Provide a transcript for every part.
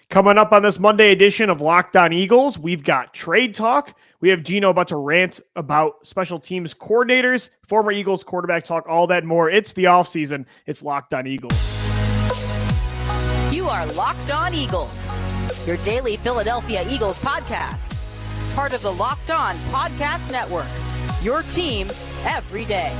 Coming up on this Monday edition of Locked On Eagles, we've got trade talk. We have Gino about to rant about special teams coordinators, former Eagles quarterback talk, all that and more. It's the offseason. It's Locked On Eagles. You are Locked On Eagles, your daily Philadelphia Eagles podcast. Part of the Locked On Podcast Network, your team every day.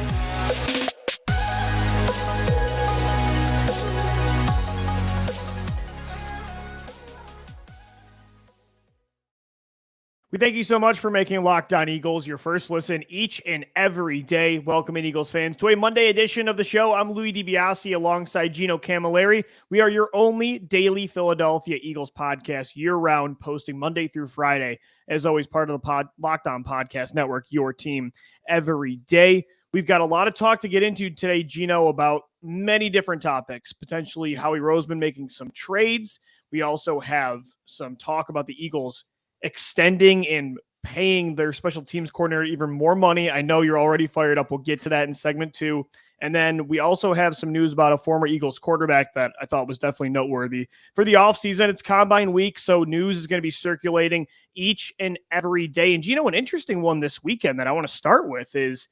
We thank you so much for making Locked On Eagles your first listen each and every day. Welcome in, Eagles fans, to a Monday edition of the show. I'm Louis DiBiase alongside Gino Camilleri. We are your only daily Philadelphia Eagles podcast year-round, posting Monday through Friday. As always, part of the Locked On Podcast Network, your team every day. We've got a lot of talk to get into today, Gino, about many different topics, potentially Howie Roseman making some trades. We also have some talk about the Eagles extending and paying their special teams coordinator even more money. I know you're already fired up. We'll get to that in segment 2. And then we also have some news about a former Eagles quarterback that I thought was definitely noteworthy. For the offseason, it's combine week, so news is going to be circulating each and every day. And Gino, an interesting one this weekend that I want to start with is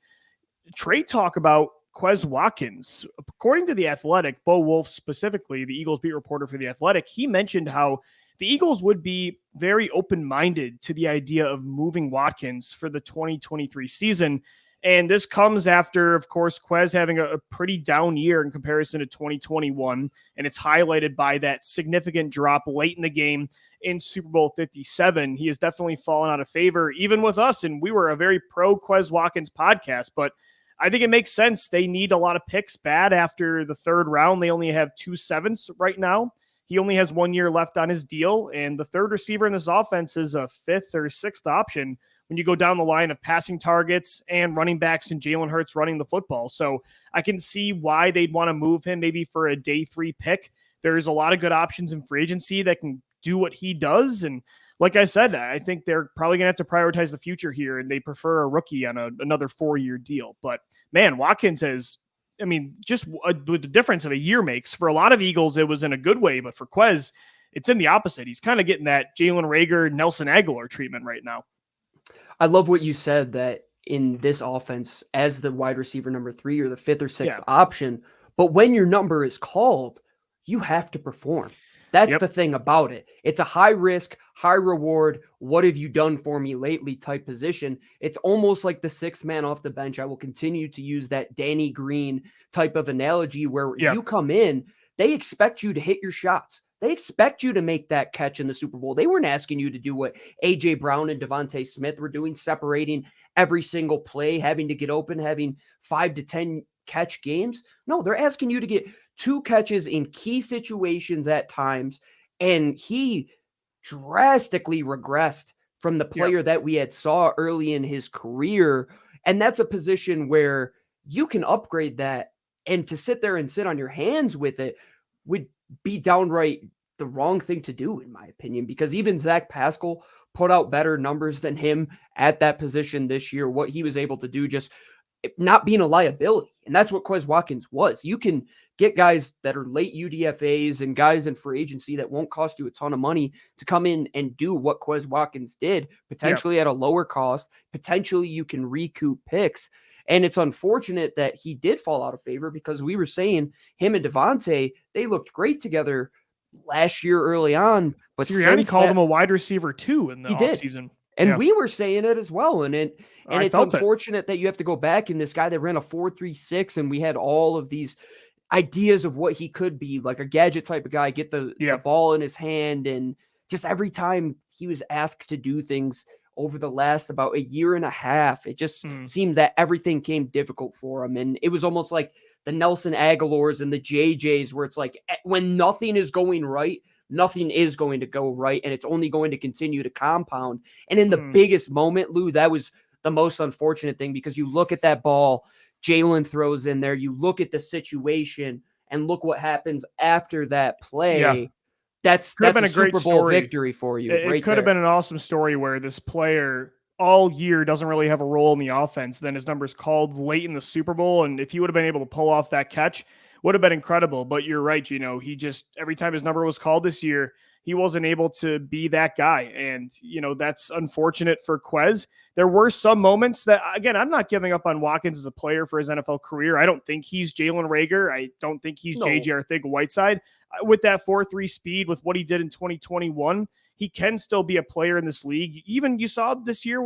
trade talk about Quez Watkins. According to The Athletic, Bo Wolf specifically, the Eagles beat reporter for The Athletic, he mentioned how the Eagles would be very open-minded to the idea of moving Watkins for the 2023 season. And this comes after, of course, Quez having a pretty down year in comparison to 2021. And it's highlighted by that significant drop late in the game in Super Bowl 57. He has definitely fallen out of favor, even with us. And we were a very pro Quez Watkins podcast, but I think it makes sense. They need a lot of picks bad after the third round. They only have 2 7ths right now. He only has 1 year left on his deal, and the third receiver in this offense is a 5th or 6th option when you go down the line of passing targets and running backs and Jalen Hurts running the football. So I can see why they'd want to move him maybe for a day 3 pick. There's a lot of good options in free agency that can do what he does. And like I said, I think they're probably going to have to prioritize the future here, and they prefer a rookie on another 4-year deal. But, man, Watkins has – just the difference of a year makes. For a lot of Eagles, it was in a good way, but for Quez, it's in the opposite. He's kind of getting that Jalen Reagor, Nelson Aguilar treatment right now. I love what you said, that in this offense, as the wide receiver number 3 or the 5th or 6th option, but when your number is called, you have to perform. That's the thing about it. It's a high risk, high reward, what have you done for me lately type position. It's almost like the 6th man off the bench. I will continue to use that Danny Green type of analogy where you come in, they expect you to hit your shots. They expect you to make that catch in the Super Bowl. They weren't asking you to do what A.J. Brown and DeVonta Smith were doing, separating every single play, having to get open, having 5 to 10 catch games. No, they're asking you to get 2 catches in key situations at times, and he drastically regressed from the player that we had saw early in his career. And that's a position where you can upgrade that, and to sit there and sit on your hands with it would be downright the wrong thing to do, in my opinion, because even Zach Pascal put out better numbers than him at that position this year. What he was able to do, just not being a liability. And that's what Quez Watkins was. You can get guys that are late UDFAs and guys in free agency that won't cost you a ton of money to come in and do what Quez Watkins did, potentially at a lower cost. Potentially you can recoup picks. And it's unfortunate that he did fall out of favor, because we were saying him and DeVonta, they looked great together last year early on. But Sirianni called him a wide receiver too in the offseason. And we were saying it as well. And it's unfortunate that you have to go back, and this guy that ran a 4.36, and we had all of these ideas of what he could be, like a gadget type of guy, get the ball in his hand. And just every time he was asked to do things over the last about a year and a half, it just seemed that everything came difficult for him. And it was almost like the Nelson Aguilars and the JJs, where it's like when nothing is going right, nothing is going to go right, and it's only going to continue to compound. And in the biggest moment, Lou, that was the most unfortunate thing, because you look at that ball Jalen throws in there, you look at the situation, and look what happens after that play. Yeah. That's a Super Bowl victory for you. It could have been an awesome story where this player all year doesn't really have a role in the offense. Then his number's called late in the Super Bowl, and if he would have been able to pull off that catch, would have been incredible. But you're right, Gino. He just, every time his number was called this year, he wasn't able to be that guy. And, that's unfortunate for Quez. There were some moments that, again, I'm not giving up on Watkins as a player for his NFL career. I don't think he's Jalen Reagor. I don't think he's JJ Arcega-Whiteside. With that 4.3 speed, with what he did in 2021, he can still be a player in this league. Even you saw this year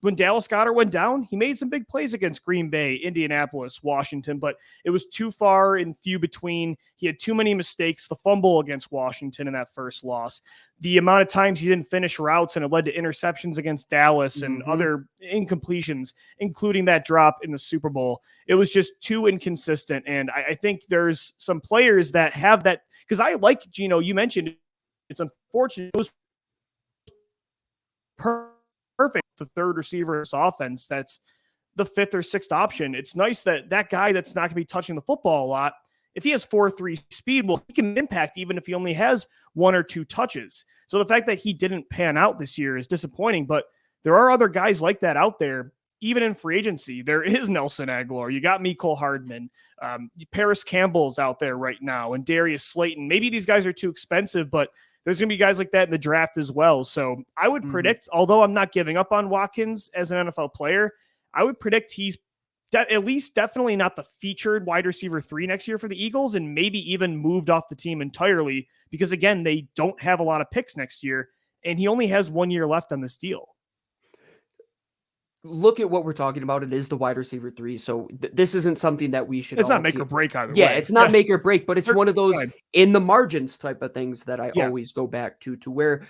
when Dallas Goedert went down, he made some big plays against Green Bay, Indianapolis, Washington, but it was too far and few between. He had too many mistakes. The fumble against Washington in that first loss, the amount of times he didn't finish routes, and it led to interceptions against Dallas and other incompletions, including that drop in the Super Bowl. It was just too inconsistent. And I think there's some players that have that, because I like, Gino, you mentioned it's unfortunate. It was perfect, the third receiver in this offense that's the fifth or sixth option. It's nice that guy that's not going to be touching the football a lot, if he has 4.3 speed, well, he can impact even if he only has 1 or 2 touches. So the fact that he didn't pan out this year is disappointing, but there are other guys like that out there, even in free agency. There is Nelson Aguilar. You got Mecole Hardman. Paris Campbell's out there right now, and Darius Slayton. Maybe these guys are too expensive, but there's going to be guys like that in the draft as well. So I would predict, although I'm not giving up on Watkins as an NFL player, I would predict he's at least definitely not the featured wide receiver 3 next year for the Eagles, and maybe even moved off the team entirely because, again, they don't have a lot of picks next year, and he only has 1 year left on this deal. Look at what we're talking about. It is the wide receiver 3. So this isn't something that we should. It's not make or break either way. Yeah, it's not make or break, but it's one of those in the margins type of things that I always go back to where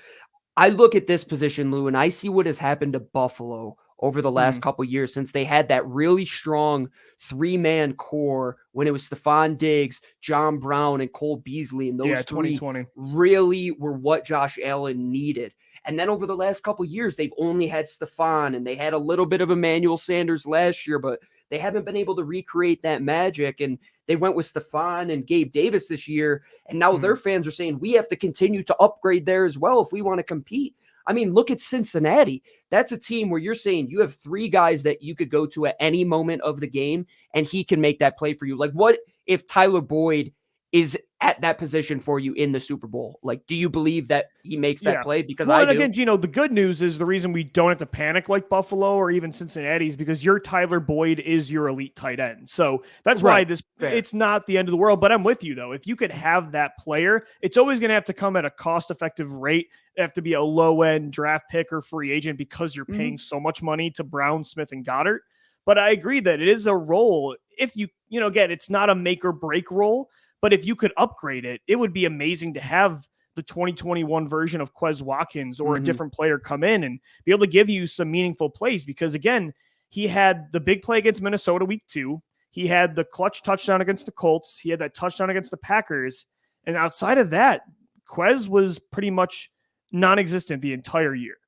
I look at this position, Lou, and I see what has happened to Buffalo over the last couple of years since they had that really strong 3-man core when it was Stephon Diggs, John Brown, and Cole Beasley. And those 2020 really were what Josh Allen needed. And then over the last couple of years, they've only had Stephon, and they had a little bit of Emmanuel Sanders last year, but they haven't been able to recreate that magic. And they went with Stephon and Gabe Davis this year. And now their fans are saying we have to continue to upgrade there as well if we want to compete. I mean, look at Cincinnati. That's a team where you're saying you have 3 guys that you could go to at any moment of the game, and he can make that play for you. Like, what if Tyler Boyd is at that position for you in the Super Bowl? Like, do you believe that he makes that play? Because I do. Again, Gino, the good news is the reason we don't have to panic like Buffalo or even Cincinnati is because your Tyler Boyd is your elite tight end. So that's why it's not the end of the world. But I'm with you, though. If you could have that player, it's always going to have to come at a cost-effective rate. It have to be a low-end draft pick or free agent because you're paying so much money to Brown, Smith, and Goddard. But I agree that it is a role. If again, it's not a make or break role. But if you could upgrade it, it would be amazing to have the 2021 version of Quez Watkins or a different player come in and be able to give you some meaningful plays. Because, again, he had the big play against Minnesota week 2. He had the clutch touchdown against the Colts. He had that touchdown against the Packers. And outside of that, Quez was pretty much non-existent the entire year.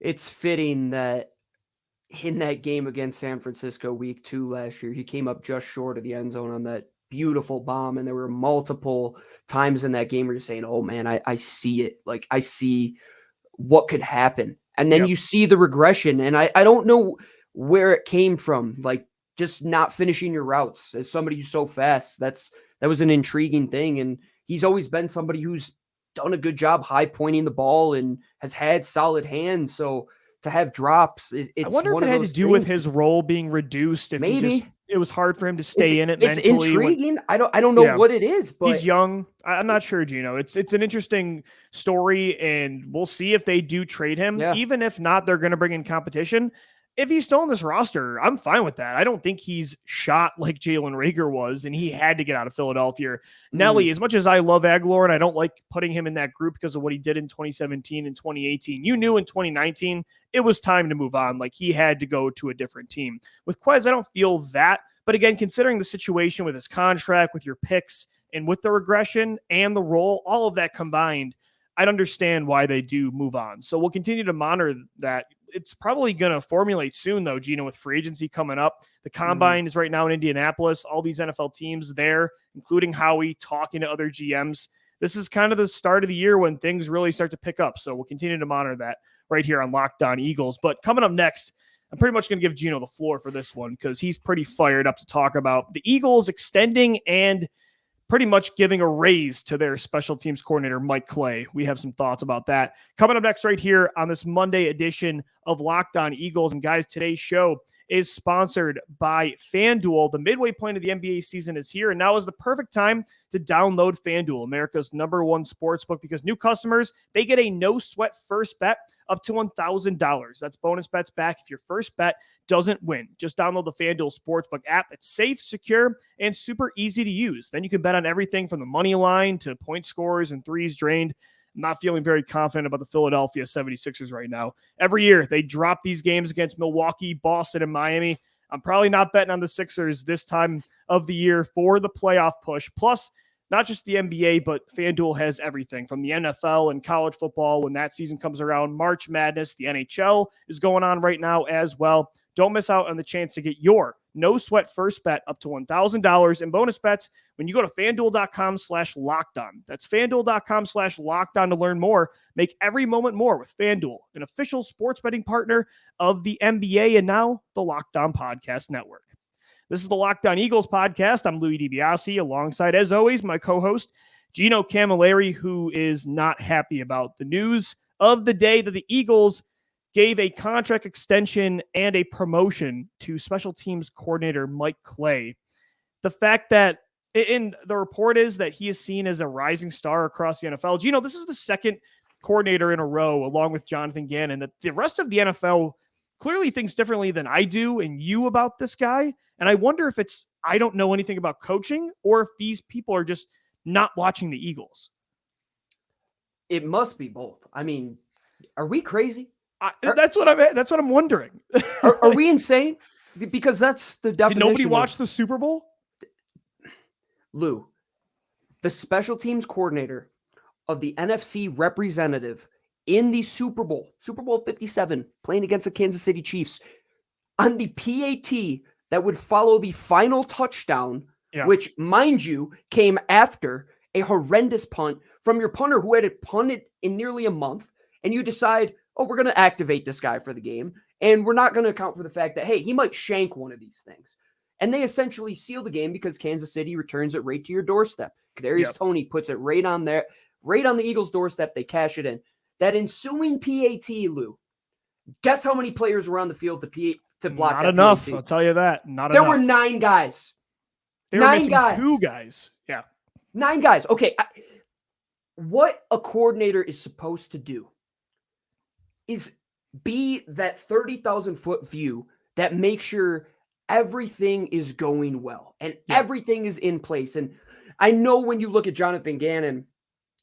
It's fitting that in that game against San Francisco week 2 last year, he came up just short of the end zone on that beautiful bomb. And there were multiple times in that game where you're saying, oh man, I see it. Like, I see what could happen. And then you see the regression. And I don't know where it came from. Like, just not finishing your routes as somebody who's so fast. That was an intriguing thing. And he's always been somebody who's done a good job high pointing the ball and has had solid hands. So to have drops, it's I wonder if it had to do with his role being reduced. If maybe it was hard for him to stay in it mentally. It's intriguing. I don't know what it is, but he's young. I'm not sure, Gino. It's an interesting story, and we'll see if they do trade him. Yeah. Even if not, they're going to bring in competition. If he's still on this roster, I'm fine with that. I don't think he's shot like Jalen Reagor was, and he had to get out of Philadelphia. Nelly, as much as I love Aguilar, and I don't like putting him in that group because of what he did in 2017 and 2018, you knew in 2019 it was time to move on. Like, he had to go to a different team. With Quez, I don't feel that. But again, considering the situation with his contract, with your picks, and with the regression and the role, all of that combined, I'd understand why they do move on. So we'll continue to monitor that. It's probably going to formulate soon, though, Gino, with free agency coming up. The Combine is right now in Indianapolis. All these NFL teams there, including Howie, talking to other GMs. This is kind of the start of the year when things really start to pick up. So we'll continue to monitor that right here on Locked On Eagles. But coming up next, I'm pretty much going to give Gino the floor for this one because he's pretty fired up to talk about the Eagles extending and pretty much giving a raise to their special teams coordinator, Mike Clay. We have some thoughts about that. Coming up next right here on this Monday edition of Locked On Eagles. And guys, today's show is sponsored by FanDuel. The midway point of the NBA season is here, and now is the perfect time to download FanDuel, America's #1 sportsbook, because new customers, they get a no-sweat first bet up to $1,000. That's bonus bets back if your first bet doesn't win. Just download the FanDuel Sportsbook app. It's safe, secure, and super easy to use. Then you can bet on everything from the money line to point scores and threes drained. I'm not feeling very confident about the Philadelphia 76ers right now. Every year, they drop these games against Milwaukee, Boston, and Miami. I'm probably not betting on the Sixers this time of the year for the playoff push. Plus, not just the NBA, but FanDuel has everything from the NFL and college football when that season comes around. March Madness, the NHL is going on right now as well. Don't miss out on the chance to get your no-sweat first bet up to $1,000 in bonus bets when you go to FanDuel.com/LockedOn. That's FanDuel.com/LockedOn to learn more. Make every moment more with FanDuel, an official sports betting partner of the NBA and now the Locked On Podcast Network. This is the Locked On Eagles podcast. I'm Louis DiBiase, alongside, as always, my co-host, Gino Camilleri, who is not happy about the news of the day that the Eagles gave a contract extension and a promotion to special teams coordinator Mike Clay. The fact that, in the report is that he is seen as a rising star across the NFL. Gino, this is the second coordinator in a row, along with Jonathan Gannon, that the rest of the NFL clearly thinks differently than I do and you about this guy. And I wonder if it's, I don't know anything about coaching, or if these people are just not watching the Eagles. It must be both. I mean, are we crazy? That's what I'm wondering. Are we insane? Because that's the definition. Did nobody watch the Super Bowl? Lou, the special teams coordinator of the NFC representative in the Super Bowl 57, playing against the Kansas City Chiefs, on the PAT that would follow the final touchdown, which, mind you, came after a horrendous punt from your punter who had punted in nearly a month, and you decide, oh, we're going to activate this guy for the game, and we're not going to account for the fact that, hey, he might shank one of these things. And they essentially seal the game because Kansas City returns it right to your doorstep. Kadarius Toney puts it right on there, right on the Eagles' doorstep. They cash it in. That ensuing PAT, Lou, guess how many players were on the field to block Not that enough, PAT? I'll tell you that. Not there enough. There were 9 guys. They were missing 2 guys. Yeah. 9 guys. Okay. What a coordinator is supposed to do is be that 30,000-foot view that makes sure everything is going well and everything is in place. And I know when you look at Jonathan Gannon,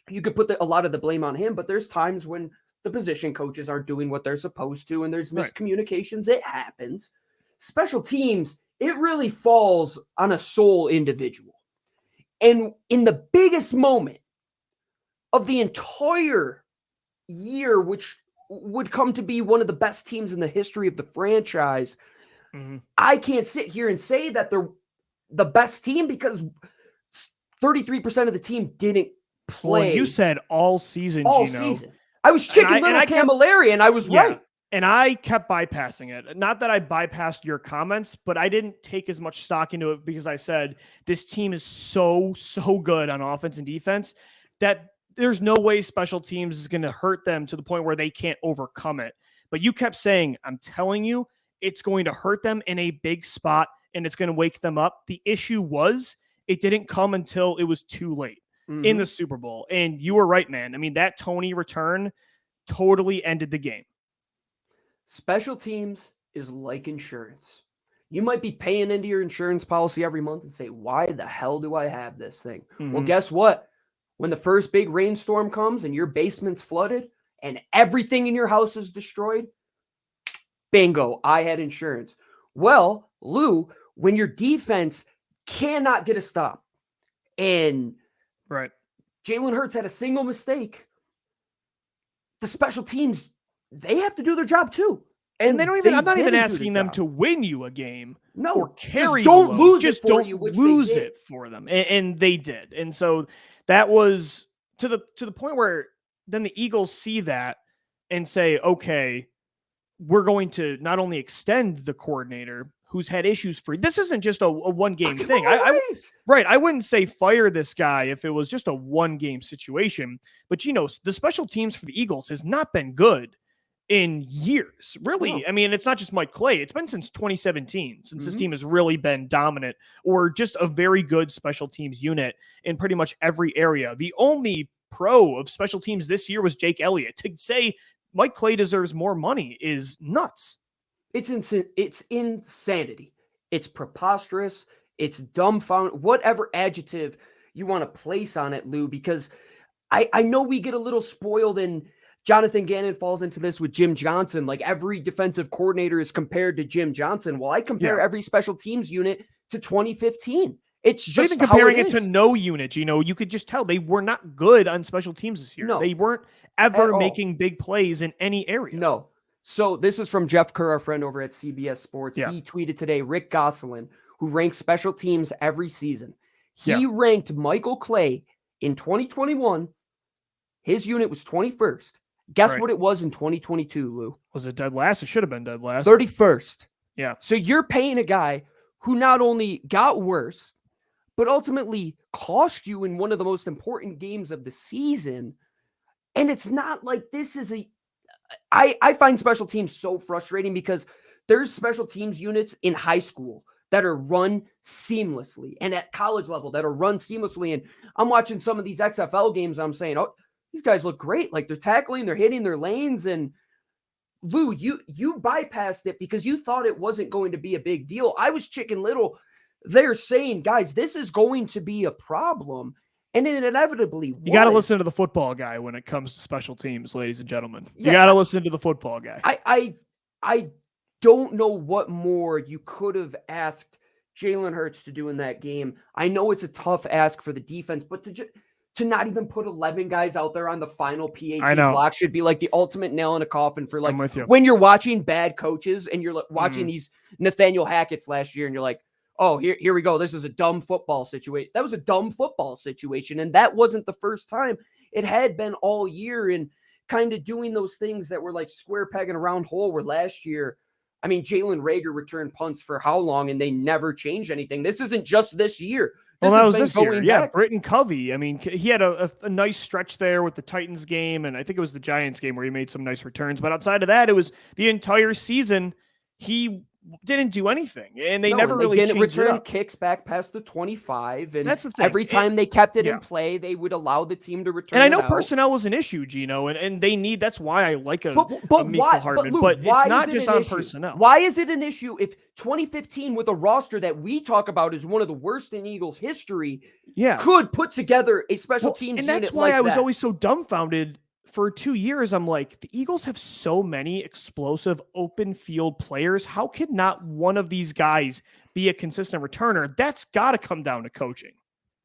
you could put a lot of the blame on him, but there's times when the position coaches aren't doing what they're supposed to, and there's miscommunications. It happens. Special teams, it really falls on a sole individual. And in the biggest moment of the entire year, which would come to be one of the best teams in the history of the franchise, I can't sit here and say that they're the best team because 33% of the team didn't play. Well, you said all season, all Gino. season. I was chicken little Camilleri, and I was right. And I kept bypassing it. Not that I bypassed your comments, but I didn't take as much stock into it because I said this team is so good on offense and defense that there's no way special teams is going to hurt them to the point where they can't overcome it. But you kept saying, I'm telling you, it's going to hurt them in a big spot and it's going to wake them up. The issue was it didn't come until it was too late in the Super Bowl. And you were right, man. I mean, that Toney return totally ended the game. Special teams is like insurance. You might be paying into your insurance policy every month and say, why the hell do I have this thing? Well, guess what? When the first big rainstorm comes and your basement's flooded and everything in your house is destroyed, bingo, I had insurance. Well, Lou, when your defense cannot get a stop and Jalen Hurts had a single mistake, the special teams, they have to do their job too. And they don't even, I'm not even asking them to win you a game. No, or carry just don't lose just it for don't you, which lose they did. it for them. And they did. And so that was to the point where then the Eagles see that and say, okay, we're going to not only extend the coordinator who's had issues for this isn't just a one-game thing. I wouldn't say fire this guy if it was just a one-game situation, but the special teams for the Eagles has not been good in years, really. No. I mean, it's not just Mike Clay. It's been since 2017 since this team has really been dominant or just a very good special teams unit in pretty much every area. The only pro of special teams this year was Jake Elliott. To say Mike Clay deserves more money is nuts. It's insanity. It's preposterous. It's dumbfounded. Whatever adjective you want to place on it, Lou, because I know we get a little spoiled and Jonathan Gannon falls into this with Jim Johnson. Like every defensive coordinator is compared to Jim Johnson. Well, I compare every special teams unit to 2015. It's just even comparing it to no unit. You could just tell they were not good on special teams this year. No, they weren't ever making big plays in any area. No. So this is from Jeff Kerr, our friend over at CBS Sports. Yeah. He tweeted today, Rick Gosselin, who ranks special teams every season. He ranked Michael Clay in 2021. His unit was 21st. Guess what it was in 2022, Lou? Was it dead last? It should have been dead last. 31st. Yeah. So you're paying a guy who not only got worse, but ultimately cost you in one of the most important games of the season. And it's not like this is I find special teams so frustrating because there's special teams units in high school that are run seamlessly and at college level that are run seamlessly. And I'm watching some of these XFL games. I'm saying, oh, these guys look great. Like they're tackling, they're hitting their lanes. And Lou, you bypassed it because you thought it wasn't going to be a big deal. I was Chicken Little. They're saying, guys, this is going to be a problem. And it inevitably was. You got to listen to the football guy when it comes to special teams, ladies and gentlemen. You got to listen to the football guy. I don't know what more you could have asked Jalen Hurts to do in that game. I know it's a tough ask for the defense, but to not even put 11 guys out there on the final PAT block should be like the ultimate nail in a coffin for like when you're watching bad coaches and you're watching these Nathaniel Hackett's last year and you're like, oh, here we go. This is a dumb football situation. That was a dumb football situation. And that wasn't the first time. It had been all year and kind of doing those things that were like square peg in a round hole where last year, I mean, Jalen Reagor returned punts for how long and they never changed anything. This isn't just this year. Well, that was this year. Yeah, Britton Covey. I mean, he had a nice stretch there with the Titans game, and I think it was the Giants game where he made some nice returns. But outside of that, it was the entire season he didn't do anything, and they didn't return kicks back past the 25. And that's the thing. Every time they kept it in play, they would allow the team to return. And I know personnel was an issue, Gino, and they need. That's why I like a Mecole Hardman. But it's not just on personnel. Why is it an issue if 2015 with a roster that we talk about is one of the worst in Eagles history? Could put together a special teams and unit that's why like I was always so dumbfounded. For 2 years, I'm like, the Eagles have so many explosive open field players. How could not one of these guys be a consistent returner? That's got to come down to coaching.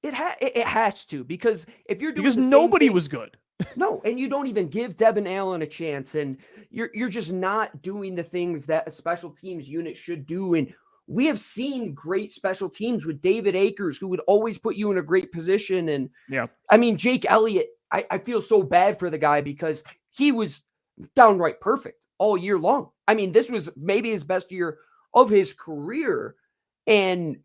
It has to, because if you're doing because nobody was good. No, and you don't even give Devin Allen a chance, and you're just not doing the things that a special teams unit should do. And we have seen great special teams with David Akers, who would always put you in a great position. And I mean, Jake Elliott, I feel so bad for the guy because he was downright perfect all year long. I mean, this was maybe his best year of his career. And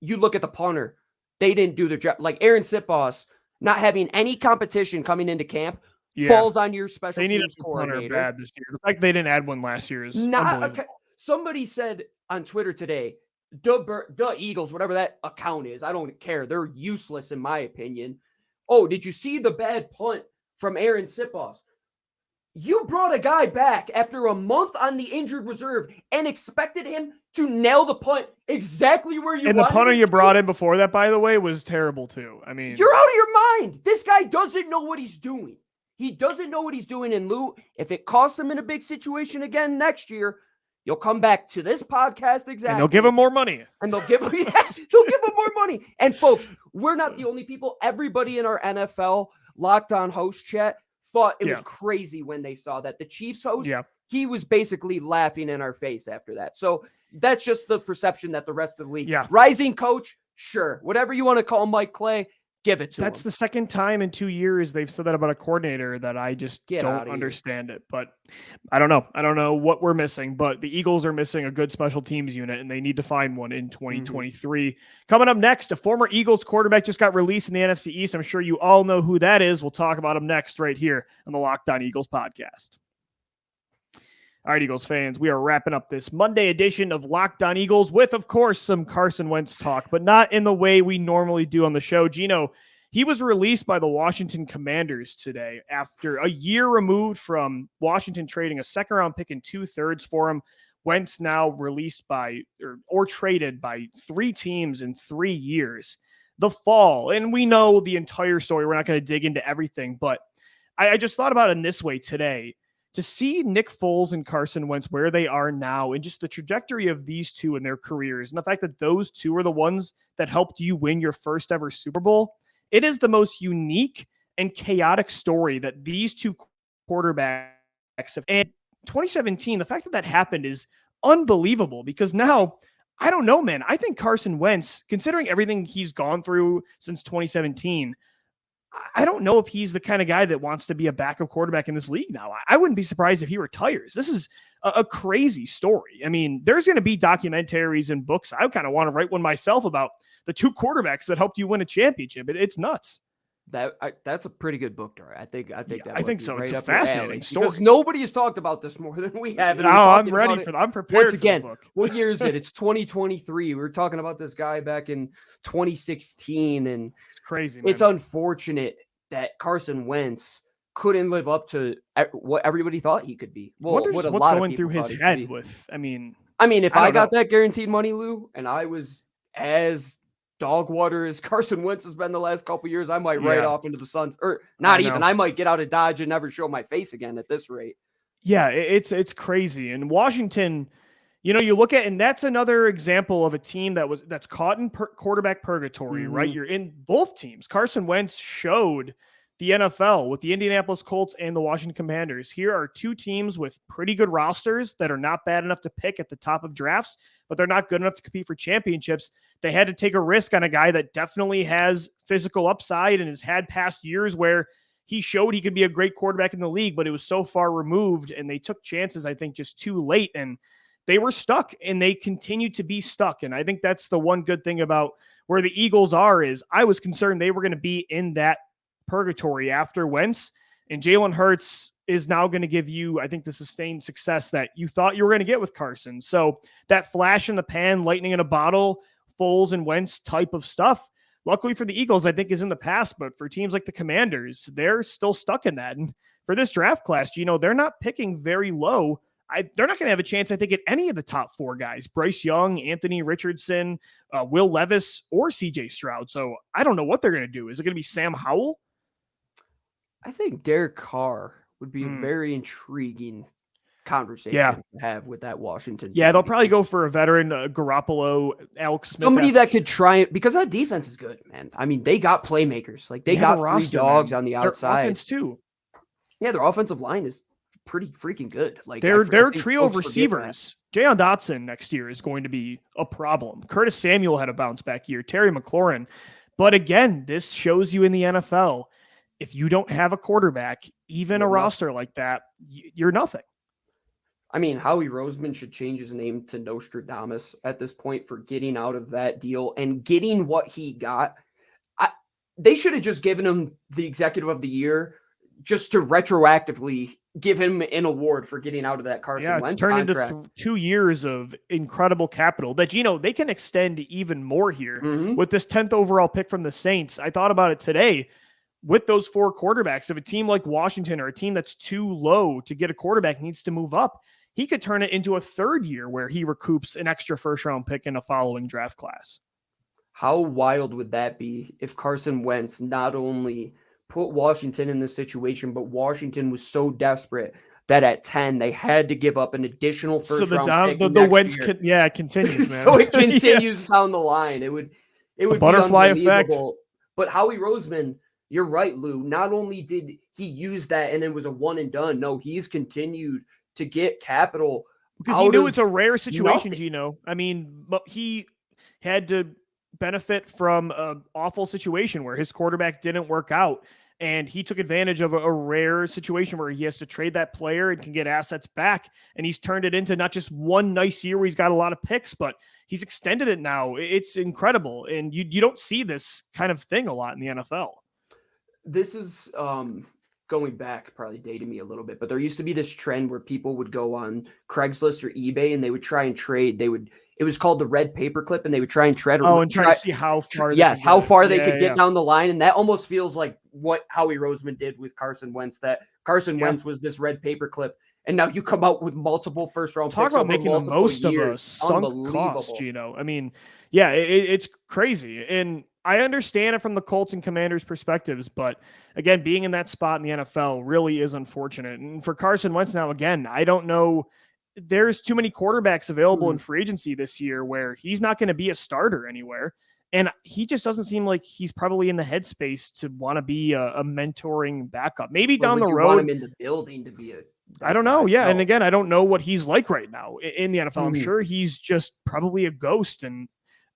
you look at the punter, they didn't do their job. Like Aaron Sitbos, not having any competition coming into camp, falls on your special teams coordinator. Bad this year. The fact they didn't add one last year is not. Somebody said on Twitter today, the Eagles, whatever that account is, I don't care. They're useless in my opinion. Oh, did you see the bad punt from Aaron Sitbos? You brought a guy back after a month on the injured reserve and expected him to nail the punt exactly where you wanted. And the punter you brought in before that, by the way, was terrible too. I mean, you're out of your mind. This guy doesn't know what he's doing. He doesn't know what he's doing. And Lou, if it costs him in a big situation again next year, you'll come back to this podcast exactly. And they'll give him more money. And they'll give him more money. And folks, we're not the only people. Everybody in our NFL Locked On host chat thought it was crazy when they saw that. The Chiefs host, he was basically laughing in our face after that. So that's just the perception that the rest of the league. Rising coach, sure. Whatever you want to call Mike Clay, Give it to That's him. the second time in 2 years they've said that about a coordinator that I just don't understand it. But I don't know. I don't know what we're missing, but the Eagles are missing a good special teams unit, and they need to find one in 2023. Coming up next, a former Eagles quarterback just got released in the NFC East. I'm sure you all know who that is. We'll talk about him next right here on the Locked On Eagles podcast. All right, Eagles fans, we are wrapping up this Monday edition of Locked On Eagles with, of course, some Carson Wentz talk, but not in the way we normally do on the show. Gino, he was released by the Washington Commanders today after a year removed from Washington trading a second-round pick and 2/3 for him. Wentz now released by or traded by 3 teams in 3 years. The fall, and we know the entire story. We're not going to dig into everything, but I just thought about it in this way today. To see Nick Foles and Carson Wentz where they are now and just the trajectory of these two in their careers and the fact that those two are the ones that helped you win your first ever Super Bowl, it is the most unique and chaotic story that these two quarterbacks have. And 2017, the fact that that happened is unbelievable because now, I don't know, man. I think Carson Wentz, considering everything he's gone through since 2017, I don't know if he's the kind of guy that wants to be a backup quarterback in this league now. I wouldn't be surprised if he retires. This is a crazy story. I mean, there's going to be documentaries and books. I kind of want to write one myself about the two quarterbacks that helped you win a championship. It's nuts. That's a pretty good book, Dara. I think so. Right, it's a fascinating story. Because nobody has talked about this more than we have. I'm ready for that. I'm prepared. Once again, for the book. What year is it? It's 2023. We were talking about this guy back in 2016, and it's crazy, man. It's unfortunate that Carson Wentz couldn't live up to what everybody thought he could be. Well, what's going through his head with? I mean, if I got that guaranteed money, Lou, and I was as dog water as Carson Wentz has been the last couple years, I might ride off into the Suns, or not even. I might get out of Dodge and never show my face again at this rate. Yeah, it's crazy. And Washington, you look at, and that's another example of a team that's caught in quarterback purgatory, right? You're in both teams. Carson Wentz showed the NFL with the Indianapolis Colts and the Washington Commanders. Here are two teams with pretty good rosters that are not bad enough to pick at the top of drafts, but they're not good enough to compete for championships. They had to take a risk on a guy that definitely has physical upside and has had past years where he showed he could be a great quarterback in the league, but it was so far removed, and they took chances, I think, just too late, and they were stuck, and they continue to be stuck. And I think that's the one good thing about where the Eagles are is I was concerned they were going to be in that purgatory after Wentz, and Jalen Hurts is now going to give you, I think, the sustained success that you thought you were going to get with Carson. So that flash in the pan, lightning in a bottle, Foles and Wentz type of stuff, luckily for the Eagles, I think is in the past, but for teams like the Commanders, they're still stuck in that. And for this draft class, they're not picking very low. They're not going to have a chance, I think, at any of the top 4 guys, Bryce Young, Anthony Richardson, Will Levis, or CJ Stroud. So I don't know what they're going to do. Is it going to be Sam Howell? I think Derek Carr would be a very intriguing conversation to have with that Washington team. Yeah, they'll probably go for a veteran, Garoppolo, Alex Smith. Somebody that could try it, because that defense is good, man. I mean, they got playmakers. Like, they got 3 dogs on the outside. Their offense, too. Yeah, their offensive line is pretty freaking good. Like, their trio of receivers, Jayon Dotson next year is going to be a problem. Curtis Samuel had a bounce back year. Terry McLaurin. But again, this shows you in the NFL, if you don't have a quarterback, even a roster like that, you're nothing. I mean, Howie Roseman should change his name to Nostradamus at this point for getting out of that deal and getting what he got. They should have just given him the Executive of the Year just to retroactively give him an award for getting out of that Carson Wentz turned contract. Into 2 years of incredible capital that, they can extend even more here with this 10th overall pick from the Saints. I thought about it today. With those 4 quarterbacks, if a team like Washington or a team that's too low to get a quarterback needs to move up, he could turn it into a 3rd year where he recoups an extra first-round pick in a following draft class. How wild would that be if Carson Wentz not only put Washington in this situation, but Washington was so desperate that at 10 they had to give up an additional first-round pick. The Wentz continues, man. So it continues down the line. It would be butterfly effect. But Howie Roseman, you're right, Lou. Not only did he use that and it was a one and done, no, he's continued to get capital because he knew it's a rare situation, Gino. I mean, he had to benefit from an awful situation where his quarterback didn't work out. And he took advantage of a rare situation where he has to trade that player and can get assets back. And he's turned it into not just one nice year where he's got a lot of picks, but he's extended it now. It's incredible. And you don't see this kind of thing a lot in the NFL. This is going back, probably dating me a little bit, but there used to be this trend where people would go on Craigslist or eBay and they would try and trade. It was called the red paperclip, and they would try and try to see how far. How far they could get down the line, and that almost feels like what Howie Roseman did with Carson Wentz. That Carson Wentz was this red paperclip, and now you come out with multiple first-round picks. Talk about making the most of a sunk cost, Gino. I mean, yeah, it's crazy, and I understand it from the Colts and Commanders' perspectives, but again, being in that spot in the NFL really is unfortunate. And for Carson Wentz now, again, I don't know. There's too many quarterbacks available in free agency this year where he's not going to be a starter anywhere. And he just doesn't seem like he's probably in the headspace to want to be a mentoring backup. Maybe down the road. Want him in the building to be I don't know. Yeah. No. And again, I don't know what he's like right now in the NFL. I'm sure he's just probably a ghost. And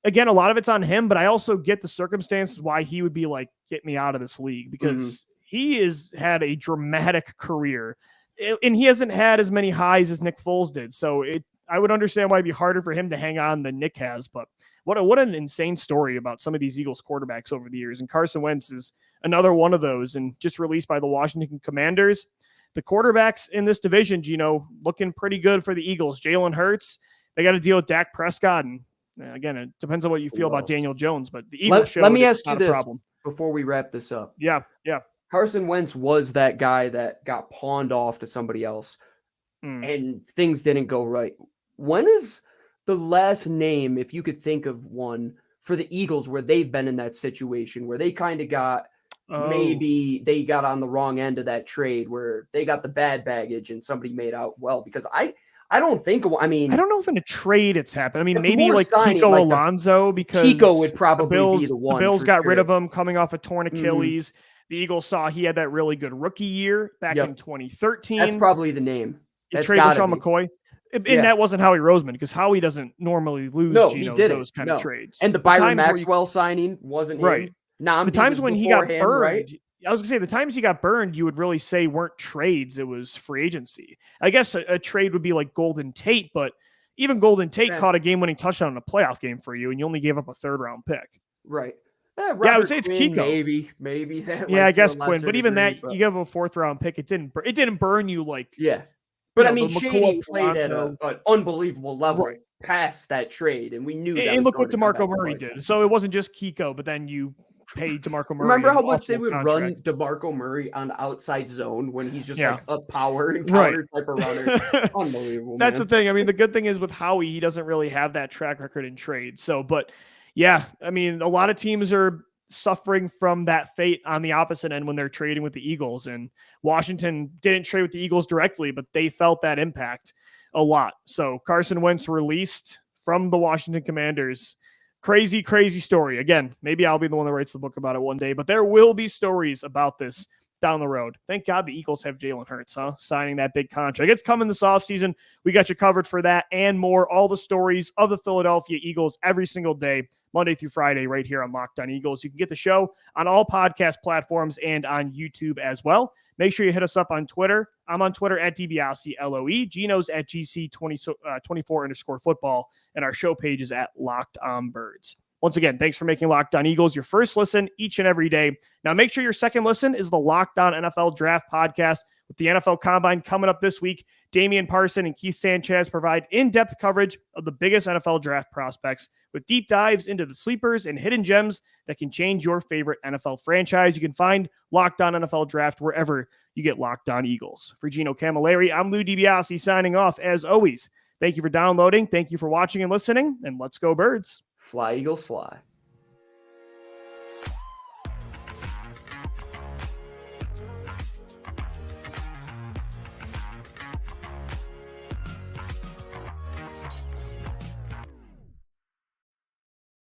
again, a lot of it's on him, but I also get the circumstances why he would be like, get me out of this league, because he has had a dramatic career. And he hasn't had as many highs as Nick Foles did. So I would understand why it'd be harder for him to hang on than Nick has. But what an insane story about some of these Eagles quarterbacks over the years. And Carson Wentz is another one of those, and just released by the Washington Commanders. The quarterbacks in this division, Gino, looking pretty good for the Eagles. Jalen Hurts, they got to deal with Dak Prescott. And again, it depends on what you feel about Daniel Jones, but the Eagles let me ask you this before we wrap this up. Yeah. Carson Wentz was that guy that got pawned off to somebody else and things didn't go right. When is the last name, if you could think of one, for the Eagles where they've been in that situation where they kind of got maybe they got on the wrong end of that trade where they got the bad baggage and somebody made out well? Because I don't think, I don't know if in a trade it's happened. I mean, maybe like Kiko Alonso, because Kiko would probably be the one. The Bills got rid of him coming off a torn Achilles. The Eagles saw he had that really good rookie year back in 2013. That's probably the name. That's trade with Sean McCoy. And that wasn't Howie Roseman, because Howie doesn't normally lose those kind of trades. And the Byron Maxwell signing wasn't right. Him. The times when he got burned, right? I was going to say the times he got burned, you would really say weren't trades. It was free agency. I guess a trade would be like Golden Tate, but even Golden Tate caught a game-winning touchdown in a playoff game for you, and you only gave up a third-round pick. Right. I would say it's Quinn, Kiko. Maybe that. Yeah, I guess Quinn. But even that, you gave up a fourth-round pick. It didn't burn you like. Yeah. But I mean, Shady played at an unbelievable level past that trade, and we knew that. And look what DeMarco Murray did. So it wasn't just Kiko, but then you paid DeMarco Murray. Remember how much they would run DeMarco Murray on the outside zone when he's just like a power and counter type of runner? Unbelievable. That's the thing. I mean, the good thing is with Howie, he doesn't really have that track record in trade. So, but yeah, I mean, a lot of teams are suffering from that fate on the opposite end when they're trading with the Eagles, and Washington didn't trade with the Eagles directly, but they felt that impact a lot. So Carson Wentz released from the Washington Commanders. Crazy story. Again, maybe I'll be the one that writes the book about it one day, but there will be stories about this down the road. Thank God the Eagles have Jalen Hurts, signing that big contract. It's coming this offseason. We got you covered for that and more. All the stories of the Philadelphia Eagles every single day, Monday through Friday, right here on Locked On Eagles. You can get the show on all podcast platforms and on YouTube as well. Make sure you hit us up on Twitter. I'm on Twitter at DiBiase-LOE. Gino's at GC24_football. And our show page is at Locked On Birds. Once again, thanks for making Locked On Eagles your first listen each and every day. Now, make sure your second listen is the Locked On NFL Draft Podcast. With the NFL Combine coming up this week, Damian Parson and Keith Sanchez provide in-depth coverage of the biggest NFL draft prospects with deep dives into the sleepers and hidden gems that can change your favorite NFL franchise. You can find Locked On NFL Draft wherever you get Locked On Eagles. For Gino Camilleri, I'm Lou DiBiase signing off. As always, thank you for downloading, thank you for watching and listening, and let's go Birds. Fly, Eagles, fly.